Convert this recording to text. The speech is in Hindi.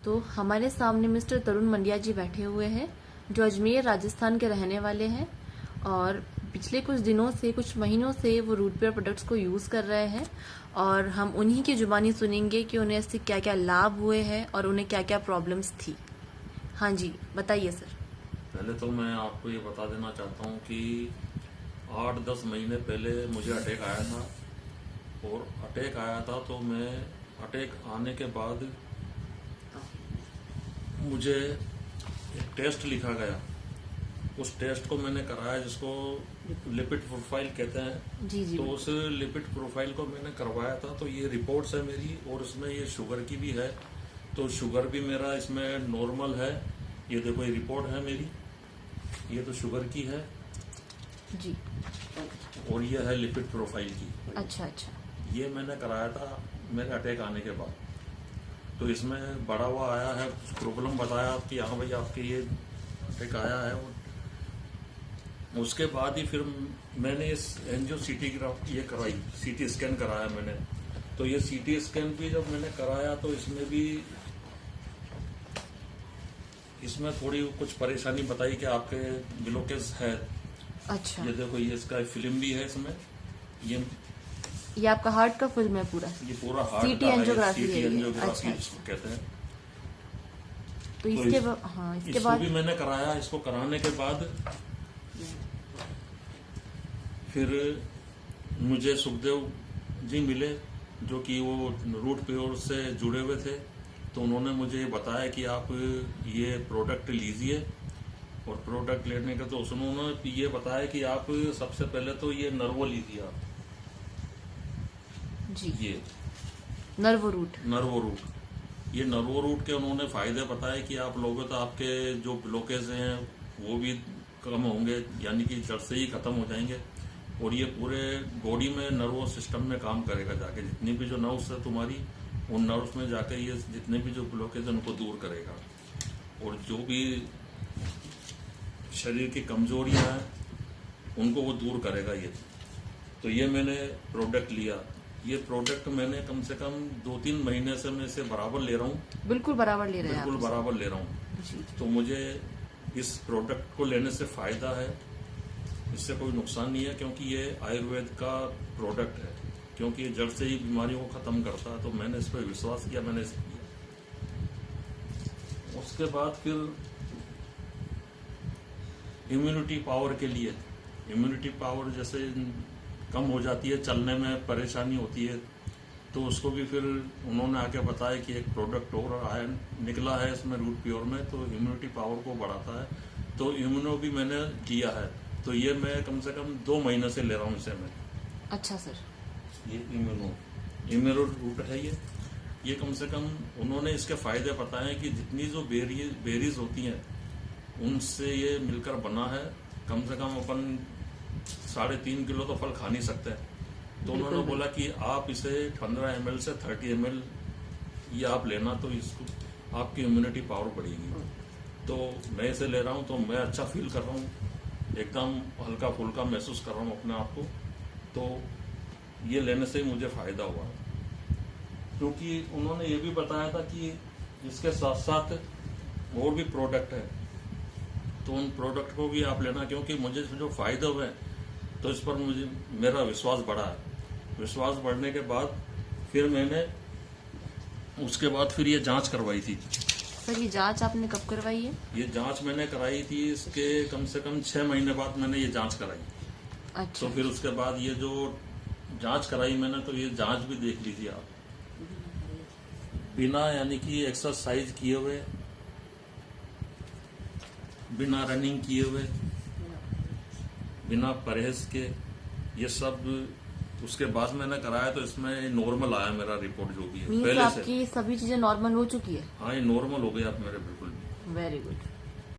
तो हमारे सामने मिस्टर तरुण मंडिया जी बैठे हुए हैं, जो अजमेर राजस्थान के रहने वाले हैं और पिछले कुछ दिनों से, कुछ महीनों से वो रूट पेयर प्रोडक्ट्स को यूज़ कर रहे हैं और हम उन्हीं की जुबानी सुनेंगे कि उन्हें इससे क्या क्या लाभ हुए हैं और उन्हें क्या क्या प्रॉब्लम्स थी। हाँ जी, बताइए सर। पहले तो मैं आपको ये बता देना चाहता हूँ कि 8-10 महीने पहले मुझे अटैक आया था और अटैक आया था तो मैं अटैक आने के बाद मुझे एक टेस्ट लिखा गया। उस टेस्ट को मैंने कराया जिसको लिपिड प्रोफाइल कहते हैं। जी। तो उस लिपिड प्रोफाइल को मैंने करवाया था। तो ये रिपोर्ट्स है मेरी और उसमें ये शुगर की भी है। तो शुगर भी मेरा इसमें नॉर्मल है। ये देखो, ये रिपोर्ट है मेरी, ये तो शुगर की है जी और ये है लिपिड प्रोफाइल की। अच्छा। ये मैंने कराया था मेरे अटैक आने के बाद। तो इसमें बड़ा हुआ आया है, प्रॉब्लम बताया कि हाँ भाई आपके ये अटैक आया है। उसके बाद ही फिर मैंने इस एंजियोग्राफ ये कराई, सीटी स्कैन कराया मैंने। तो ये सीटी स्कैन भी जब मैंने कराया तो इसमें थोड़ी कुछ परेशानी बताई कि आपके ब्लॉकेज है। अच्छा। ये देखो, ये इसका फिल्म भी है इसमें। ये आपका हार्ट का फिल्म है पूरा? ये पूरा हार्ट सीटी एंजियोग्राफी है। एंजियोग्राफी जिसको कहते हैं। तो इसके बाद भी मैंने कराया। इसको कराने के बाद फिर मुझे सुखदेव जी मिले, जो कि वो रूट प्योर से जुड़े हुए थे। तो उन्होंने मुझे बताया कि आप ये प्रोडक्ट लीजिए और प्रोडक्ट लेने का तो उन्होंने ये बताया कि आप सबसे पहले तो ये नर्वो लीजिए आप जी। ये नर्वो रूट ये नर्वो रूट के उन्होंने फायदे बताए कि आप लोगों तो आपके जो ब्लॉकेज हैं वो भी कम होंगे, यानी कि जड़ से ही खत्म हो जाएंगे। और ये पूरे बॉडी में नर्वो सिस्टम में काम करेगा जाके। जितनी भी जो नर्व्स है तुम्हारी, उन नर्व्स में जाकर ये जितने भी जो ब्लॉकेज है उनको दूर करेगा। और जो भी शरीर की कमजोरियां हैं उनको वो दूर करेगा ये। तो ये मैंने प्रोडक्ट लिया। ये प्रोडक्ट मैंने कम से कम 2-3 महीने से मैं इसे बराबर ले रहा हूँ। बिल्कुल बराबर ले रहे हैं? बिल्कुल बराबर ले रहा हूँ। तो मुझे इस प्रोडक्ट को लेने से फायदा है, इससे कोई नुकसान नहीं है, क्योंकि ये आयुर्वेद का प्रोडक्ट है। क्योंकि ये जड़ से ही बीमारियों को खत्म करता है। तो मैंने इस पर विश्वास किया, मैंने इसे किया। उसके बाद फिर इम्यूनिटी पावर के लिए, इम्यूनिटी पावर जैसे कम हो जाती है, चलने में परेशानी होती है, तो उसको भी फिर उन्होंने आके बताया कि एक प्रोडक्ट और आया निकला है इसमें रूट प्योर में, तो इम्यूनिटी पावर को बढ़ाता है। तो इम्यूनो भी मैंने लिया है। तो ये मैं कम से कम 2 महीने से ले रहा हूँ इसे मैं। अच्छा सर। ये इम्यूनो रूट है ये कम से कम उन्होंने इसके फायदे बताए कि जितनी जो बेरीज होती हैं उनसे ये मिलकर बना है। कम से कम अपन 3.5 किलो तो फल खा नहीं सकते। तो उन्होंने बोला कि आप इसे 15 ml से 30 ml ये आप लेना, तो इसको आपकी इम्यूनिटी पावर बढ़ेगी। तो मैं इसे ले रहा हूँ तो मैं अच्छा फील कर रहा हूँ, एकदम हल्का फुल्का महसूस कर रहा हूँ अपने आप को। तो ये लेने से ही मुझे फायदा हुआ, क्योंकि उन्होंने ये भी बताया था कि इसके साथ साथ और भी प्रोडक्ट है, तो उन प्रोडक्ट को भी आप लेना। क्योंकि मुझे जो फायदे हुए तो इस पर मुझे मेरा विश्वास बढ़ा है। विश्वास बढ़ने के बाद फिर मैंने उसके बाद फिर ये जांच करवाई थी। सर, ये जांच आपने कब करवाई है? ये जांच मैंने कराई थी इसके कम से कम 6 महीने बाद मैंने ये जांच कराई। अच्छा। तो फिर उसके बाद ये जो जांच कराई मैंने, तो ये जांच भी देख लीजिए आप। बिना यानी कि एक्सरसाइज किए हुए, बिना रनिंग किए हुए, बिना परहेज के, ये सब उसके बाद मैंने कराया। तो इसमें नॉर्मल आया मेरा रिपोर्ट जो भी है पहले से। आपकी सभी चीजें नॉर्मल हो चुकी है? हाँ, ये नॉर्मल हो गया आप मेरे बिल्कुल भी। Very good.